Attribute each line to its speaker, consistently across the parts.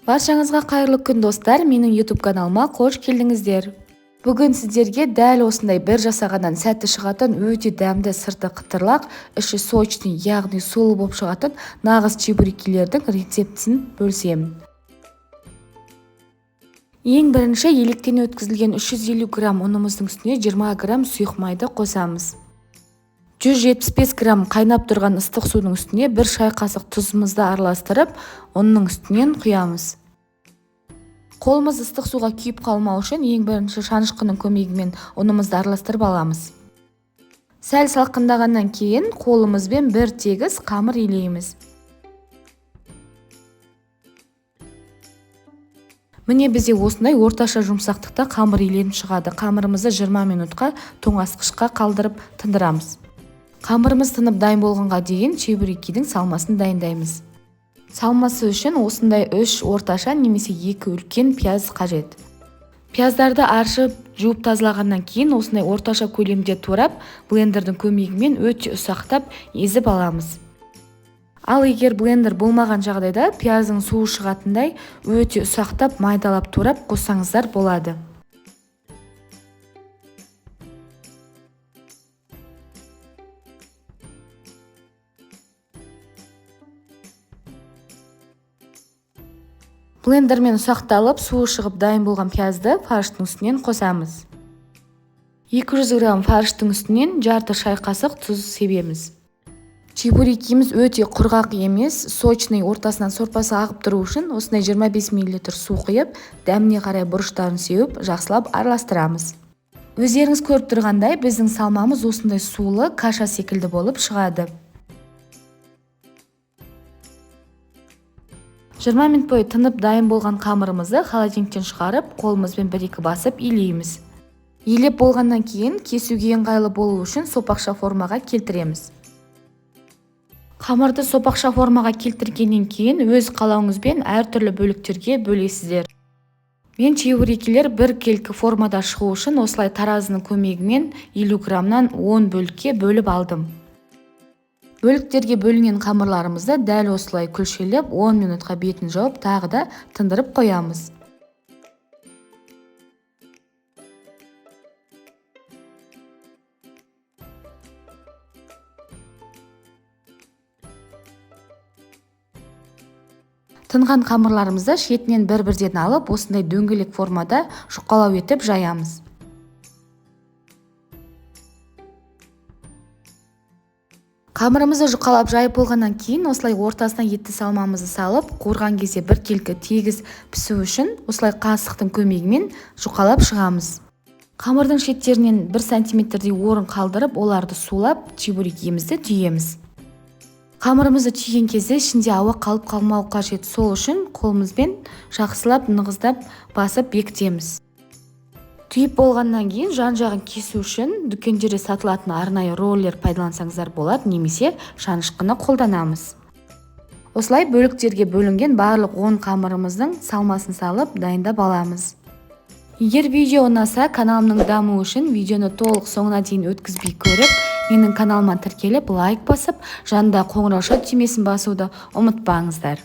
Speaker 1: Баршаңызға қайырлы күн достар, менің YouTube каналыма қош келдіңіздер. Бүгін сіздерге дәл осындай бір жасағаннан сәтті шығатын өте дәмді сырты қытырлақ, іші сочный, яғни сулы болып шығатын нағыз чебурекилердің рецептісін бөлсемін. Ең бірінші електен өткізілген 350 грамм ұнымыздың үстіне 20 грамм сұйық майды қосамыз. 175 грамм қайнап тұрған ыстық судың үстіне 1 шай қасық тұзымызды араластырып, оның үстінен құямыз. Қолымыз ыстық суға күйіп қалмау үшін ең бірінші шанышқының көмегімен ұнымызды араластырып аламыз. Сәл салқындағаннан кейін қолымызбен бір тегіс қамыр илейміз. Міне бізде осындай орташа жұмсақтықта қамыр иленіп шығады. Қамырымызды 20 минутқа тоңазытқышқа қалдырып тындырамыз. Қамырымыз тынып дайын болғанға дейін чебурекидің салмасын дайындаймыз. Салмасы үшін осындай 3 орташа немесе 2 үлкен пияз қажет. Пияздарды аршып, жуып тазалағаннан кейін осындай орташа көлемде турап, блендердің көмегімен өте ұсақтап езіп аламыз. Ал егер блендер болмаған жағдайда пияздың суы шығатындай өте ұсақтап майдалап турап қоссаңыздар болады. Блендермен ұсақталып, суы шығып дайын болған пиязды фарштың үстінен қосамыз. 200 грамм фарштың үстінен жарты шай қасық тұз себеміз. Чебурекиміз өте құрғақ емес, сочный, ортасынан сорпасы ағып тұру үшін осындай 25 мл су құйып, дәміне қарай бұрыштарын сеуіп, жақсылап араластырамыз. Өздеріңіз көріп тұрғандай, біздің салмамыз осындай сулы, каша секілді болып шығады. 20 минут бойы тынып дайын болған қамырымызды холодильниктен шығарып, қолымызбен 1-2 басып илейміз. Илеп болғаннан кейін кесуге ыңғайлы болу үшін сопақша формаға келтіреміз. Қамырды сопақша формаға келтіргеннен кейін өз қалауыңызбен әртүрлі бөліктерге бөлесіздер. Мен чебурекилер бір келкі формада шығу үшін осылай таразының көмегімен 50 граммнан 10 бөлікке бөліп алдым. Бөліктерге бөлінген қамырларымызды дәл осылай күлшелеп 10 минутқа бетін жауып, тағы да тындырып қоямыз. Тынған қамырларымызды шетінен бір-бірден алып, осындай дөңгелек формада жұқалау етіп жаямыз. Қамырымызды жұқалап жайып болғаннан кейін осылай ортасына етті салмамызды салып, қуырған кезде бір келкі тегіс пісу үшін осылай қасықтың көмегімен жұқалап шығамыз. Қамырдың шеттерінен 1 сантиметрдей орын қалдырып, оларды сулап, чебурекимізді түйеміз. Қамырымызды түйген кезде ішінде ауа қалып қалмау қажет, сол үшін қолымызбен жақсылап нығыздап басып бекітеміз. Түйіп болғаннан кейін жан-жағын кесу үшін дүкендерде сатылатын арнайы роллер пайдалансаңыздар болады, немесе шанышқыны қолданамыз. Осылай бөліктерге бөлінген барлық 10 қамырымыздың салмасын салып дайындап аламыз. Егер видео ұнаса, каналымның дамуы үшін видеоны толық соңына дейін өткізбей көріп, менің каналыма тіркеліп, лайк басып, жанында қоңырау түймесін басуды ұмытпаңыздар.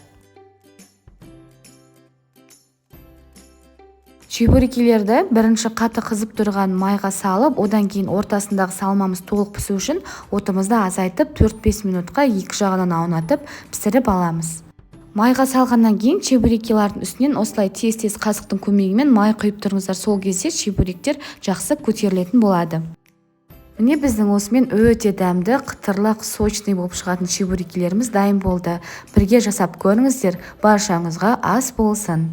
Speaker 1: Чебурекилерді бірінші қатты қызып тұрған майға салып, одан кейін ортасындағы салмамыз толық пісу үшін отымызды азайтып 4-5 минутқа екі жағынан аунатып пісіріп аламыз. Майға салғаннан кейін чебурекилардың үстінен осылай тез-тез қасықтың көмегімен май құйып тұрыңыздар, сол кезде чебуректер жақсы көтерілетін болады. Міне біздің осымен өте дәмді, қытырлақ, сочный болып шығатын чебурекилеріміз дайын болды. Бірге жасап көріңіздер, баршаңызға ас болсын.